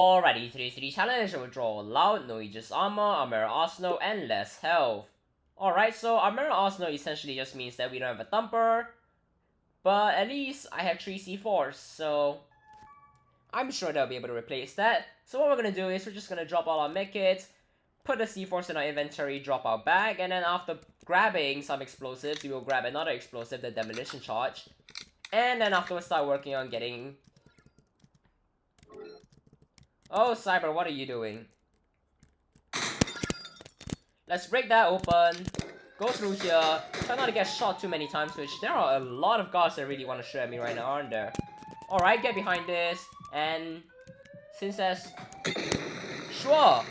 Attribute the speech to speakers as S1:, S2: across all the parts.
S1: Alrighty, today's 3 challenge, Withdrawal loud, no Aegis Armor, Armera Arsenal, and less health. Alright, so Armera Arsenal essentially just means that we don't have a thumper, but at least I have 3 C4s, so I'm sure they'll be able to replace that. So what we're gonna do is we're just gonna drop all our medkits, put the C4s in our inventory, drop our bag, and then after grabbing some explosives, we will grab another explosive, the demolition charge, and then afterwards start working on getting... Oh, Cyber, what are you doing? Let's break that open, go through here, try not to get shot too many times, which there are a lot of guards that really want to shoot at me right now, aren't there? Alright, get behind this, and since that's... Sure!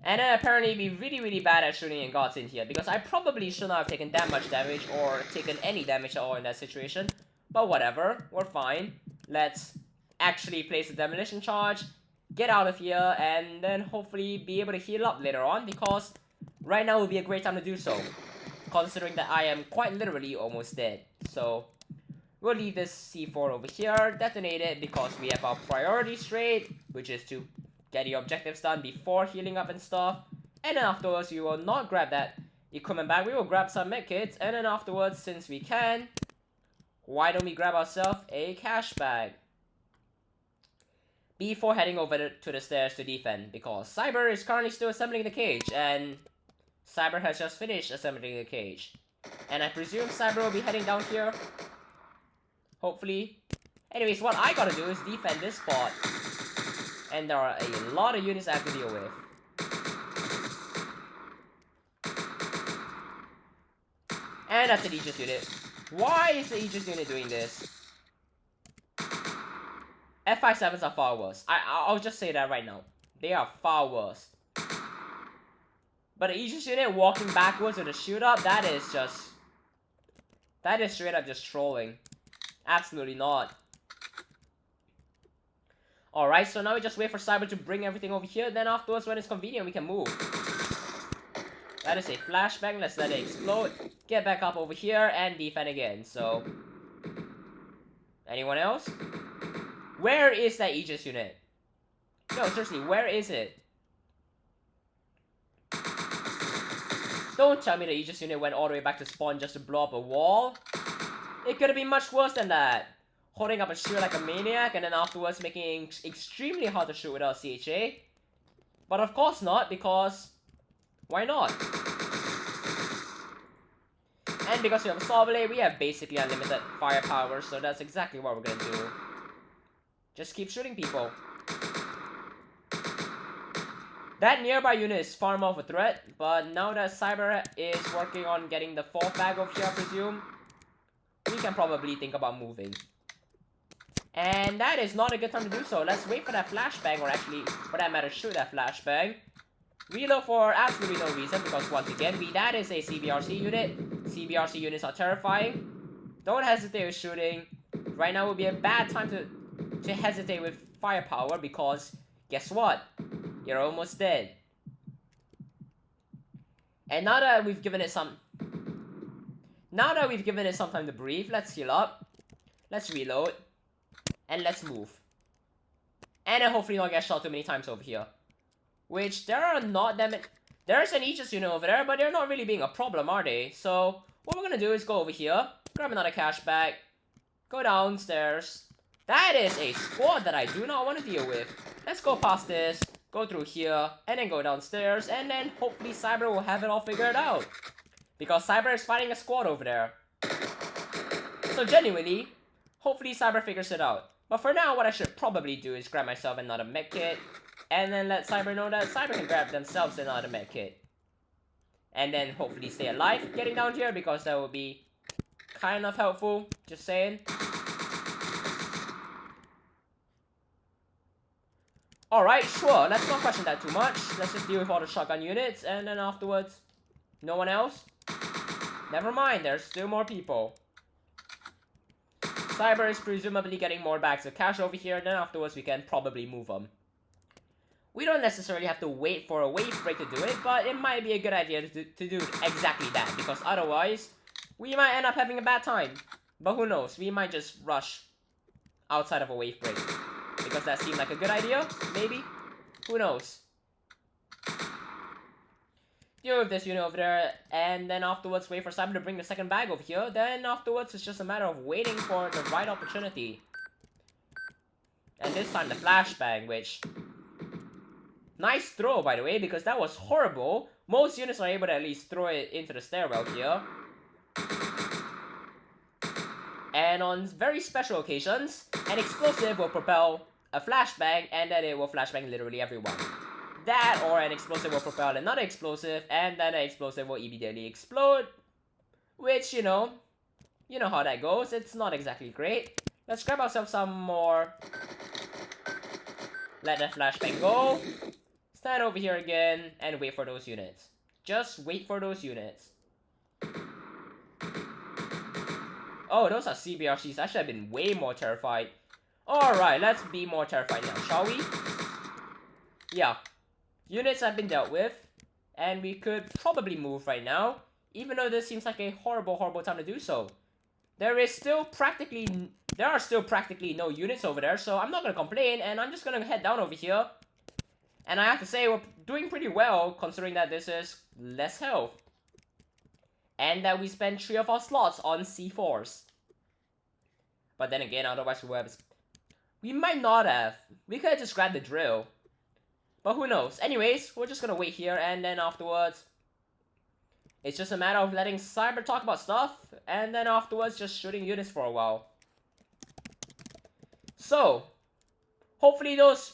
S1: And then apparently be really bad at shooting in guards in here, because I probably should not have taken that much damage, or taken any damage at all in that situation. But whatever, we're fine. Let's actually place the demolition charge, get out of here, and then hopefully be able to heal up later on, because right now would be a great time to do so, considering that I am quite literally almost dead. So we'll leave this C4 over here, detonate it, because we have our priority straight, which is to get the objectives done before healing up and stuff. And then afterwards we will not grab that equipment bag, we will grab some medkits, and then afterwards, since we can, why don't we grab ourselves a cash bag before heading over to the stairs to defend, because Cyber is currently still assembling the cage, and Cyber has just finished assembling the cage. And I presume Cyber will be heading down here, hopefully. Anyways, what I gotta do is defend this spot, and there are a lot of units I have to deal with. And that's an Aegis unit. Why is the Aegis unit doing this? F57s are far worse. I'll just say that right now. They are far worse. But the Aegis unit walking backwards with a shoot up, that is straight up just trolling. Absolutely not. Alright, so now we just wait for Cyber to bring everything over here, then afterwards when it's convenient we can move. That is a flashbang, let's let it explode. Get back up over here and defend again, so... Anyone else? Where is that Aegis unit? No, seriously, where is it? Don't tell me the Aegis unit went all the way back to spawn just to blow up a wall. It could have been much worse than that. Holding up a shield like a maniac and then afterwards making it extremely hard to shoot without CHA. But of course not, because... Why not? And because we have a saw blade, we have basically unlimited firepower, so that's exactly what we're gonna do. Just keep shooting people. That nearby unit is far more of a threat, but now that Cyber is working on getting the 4th bag over here, I presume, we can probably think about moving. And that is not a good time to do so. Let's wait for that flashbang, or actually, for that matter, shoot that flashbang. Reload for absolutely no reason, because once again, that is a CBRC unit. CBRC units are terrifying. Don't hesitate with shooting. Right now would be a bad time to hesitate with firepower, because guess what? You're almost dead. And now that we've given it some time to breathe, let's heal up. Let's reload. And let's move. And then hopefully not get shot too many times over here. Which, there are not that many... There's an Aegis unit over there, but they're not really being a problem, are they? So, what we're gonna do is go over here, grab another cash bag, go downstairs. That is a squad that I do not want to deal with. Let's go past this, go through here, and then go downstairs, and then hopefully Cyber will have it all figured out. Because Cyber is fighting a squad over there. So genuinely, hopefully Cyber figures it out. But for now, what I should probably do is grab myself another medkit, and then let Cyber know that Cyber can grab themselves another medkit. And then hopefully stay alive getting down here, because that would be kind of helpful, just saying. Alright, sure, let's not question that too much. Let's just deal with all the shotgun units, and then afterwards, no one else? Never mind, there's still more people. Cyber is presumably getting more bags of cash over here, then afterwards we can probably move them. We don't necessarily have to wait for a wave break to do it, but it might be a good idea to do exactly that, because otherwise, we might end up having a bad time. But who knows, we might just rush outside of a wave break. because that seemed like a good idea, maybe? Who knows? Deal with this unit over there, and then afterwards wait for Cyber to bring the second bag over here. Then afterwards it's just a matter of waiting for the right opportunity. And this time the flashbang, which... Nice throw, by the way, because that was horrible. Most units are able to at least throw it into the stairwell here. And on very special occasions, an explosive will propel a flashbang, and then it will flashbang literally everyone. That, or an explosive will propel another explosive, and then an explosive will immediately explode. Which, you know how that goes. It's not exactly great. Let's grab ourselves some more. Let the flashbang go. Stand over here again, and wait for those units. Just wait for those units. Oh, those are CBRCs. I should have been way more terrified. Alright, let's be more terrified now, shall we? Yeah. Units have been dealt with. And we could probably move right now. Even though this seems like a horrible, horrible time to do so. There are still practically no units over there. So I'm not going to complain. And I'm just going to head down over here. And I have to say, we're doing pretty well, considering that this is less health. And that we spent 3 of our slots on C4s. But then again, otherwise we might not have. We could have just grabbed the drill. But who knows. Anyways, we're just gonna wait here, and then afterwards... It's just a matter of letting Cyber talk about stuff, and then afterwards just shooting units for a while. So, hopefully those...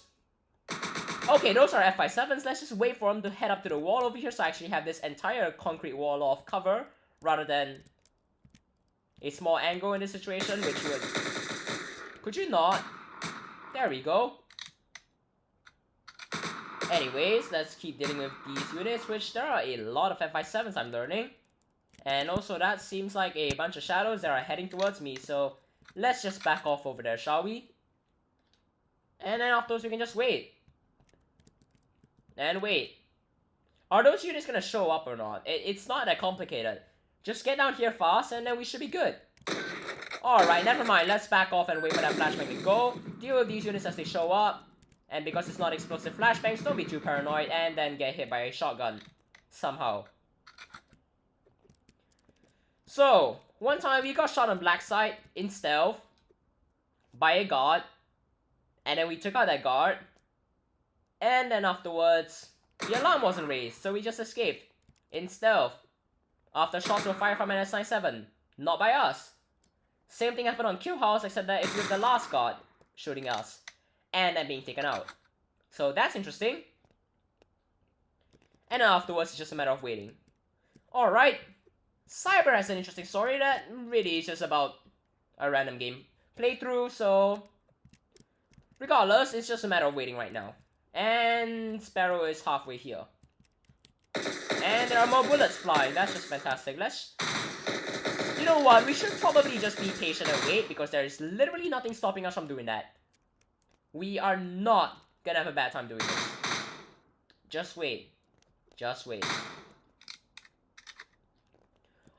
S1: Okay, those are F57s. Let's just wait for them to head up to the wall over here, so I actually have this entire concrete wall of cover, rather than a small angle in this situation, which would... Could you not? There we go. Anyways, let's keep dealing with these units, which there are a lot of F57s I'm learning. And also that seems like a bunch of shadows that are heading towards me, so let's just back off over there, shall we? And then afterwards we can just wait. And wait. Are those units gonna show up or not? It's not that complicated. Just get down here fast and then we should be good. Alright, never mind. Let's back off and wait for that flashbang to go. Deal with these units as they show up. And because it's not explosive flashbangs, don't be too paranoid and then get hit by a shotgun. Somehow. So, one time we got shot on black site in stealth by a guard. And then we took out that guard. And then afterwards, the alarm wasn't raised, so we just escaped in stealth. After shots were fired from an S97. Not by us. Same thing happened on Q House, except that it's with the last guard shooting us. And then being taken out. So that's interesting. And then afterwards, it's just a matter of waiting. Alright. Cyber has an interesting story that really is just about a random game playthrough, so... Regardless, it's just a matter of waiting right now. And Sparrow is halfway here. And there are more bullets flying. That's just fantastic. Let's... You know what? We should probably just be patient and wait, because there is literally nothing stopping us from doing that. We are not gonna have a bad time doing this. Just wait. Just wait.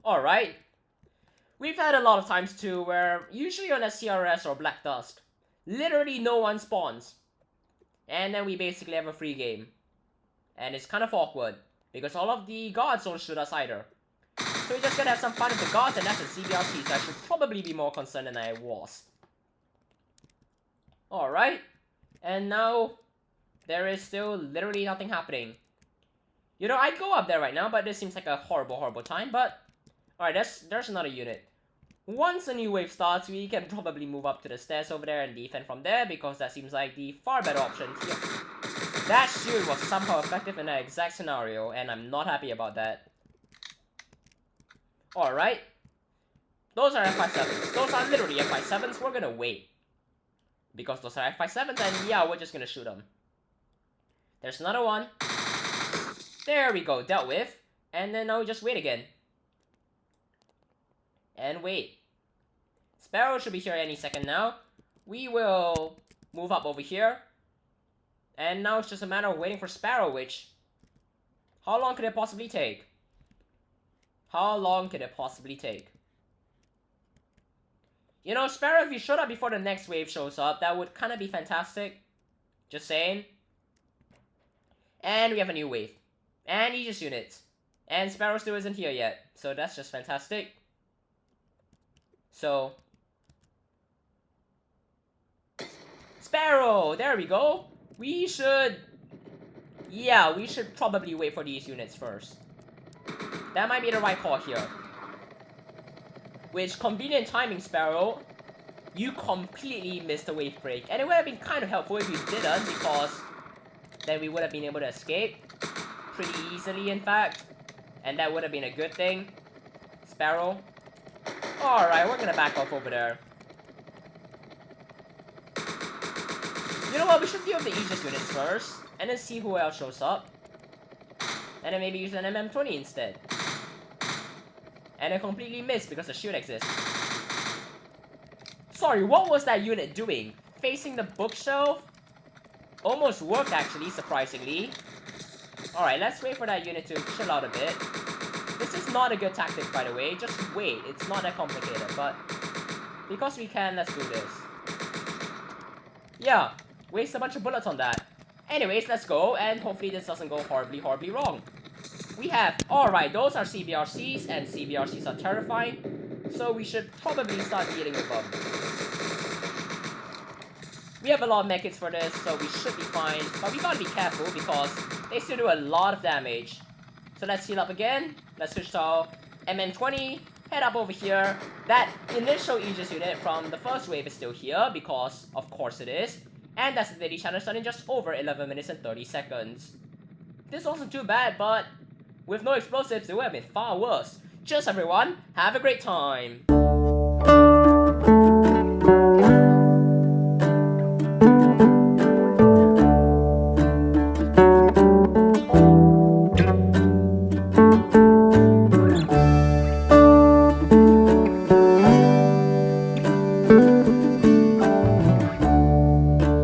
S1: Alright. We've had a lot of times too where, usually on a CRS or Black Dust, literally no one spawns. And then we basically have a free game. And it's kind of awkward, because all of the guards don't shoot us either. So we're just gonna have some fun with the guards, and that's a CBRC, so I should probably be more concerned than I was. Alright. And now, there is still literally nothing happening. You know, I'd go up there right now, but this seems like a horrible, horrible time, but... Alright, there's another unit. Once a new wave starts, we can probably move up to the stairs over there and defend from there, because that seems like the far better option. Yeah. That shield was somehow effective in that exact scenario, and I'm not happy about that. Alright. Those are F57s. Those are literally F57s. We're gonna wait. Because those are F57s, and yeah, we're just gonna shoot them. There's another one. There we go, dealt with. And then now we just wait again. And wait. Sparrow should be here any second now. We will move up over here. And now it's just a matter of waiting for Sparrow, which... How long could it possibly take? How long could it possibly take? You know, Sparrow, if you showed up before the next wave shows up, that would kind of be fantastic. Just saying. And we have a new wave. And Aegis units. And Sparrow still isn't here yet. So that's just fantastic. So... Sparrow! There we go! We should... Yeah, we should probably wait for these units first. That might be the right call here. Which, convenient timing, Sparrow. You completely missed the wave break. And it would have been kind of helpful if you didn't, because then we would have been able to escape pretty easily, in fact. And that would have been a good thing. Sparrow. Alright, we're gonna back off over there. You know what, we should deal with the Aegis units first, and then see who else shows up. And then maybe use an MM20 instead. And then completely miss because the shield exists. Sorry, what was that unit doing? Facing the bookshelf? Almost worked actually, surprisingly. Alright, let's wait for that unit to chill out a bit. This is not a good tactic, by the way. Just wait, it's not that complicated, but... because we can, let's do this. Yeah, waste a bunch of bullets on that. Anyways, let's go, and hopefully this doesn't go horribly, horribly wrong. We have, alright, those are CBRCs, and CBRCs are terrifying, so we should probably start dealing with them. We have a lot of mechits for this, so we should be fine, but we gotta be careful because they still do a lot of damage. So let's heal up again, let's switch to our MN20, head up over here. That initial Aegis unit from the first wave is still here, because of course it is. And that's the daily challenge done in just over 11 minutes and 30 seconds. This wasn't too bad, but with no explosives, it would have been far worse. Cheers everyone, have a great time!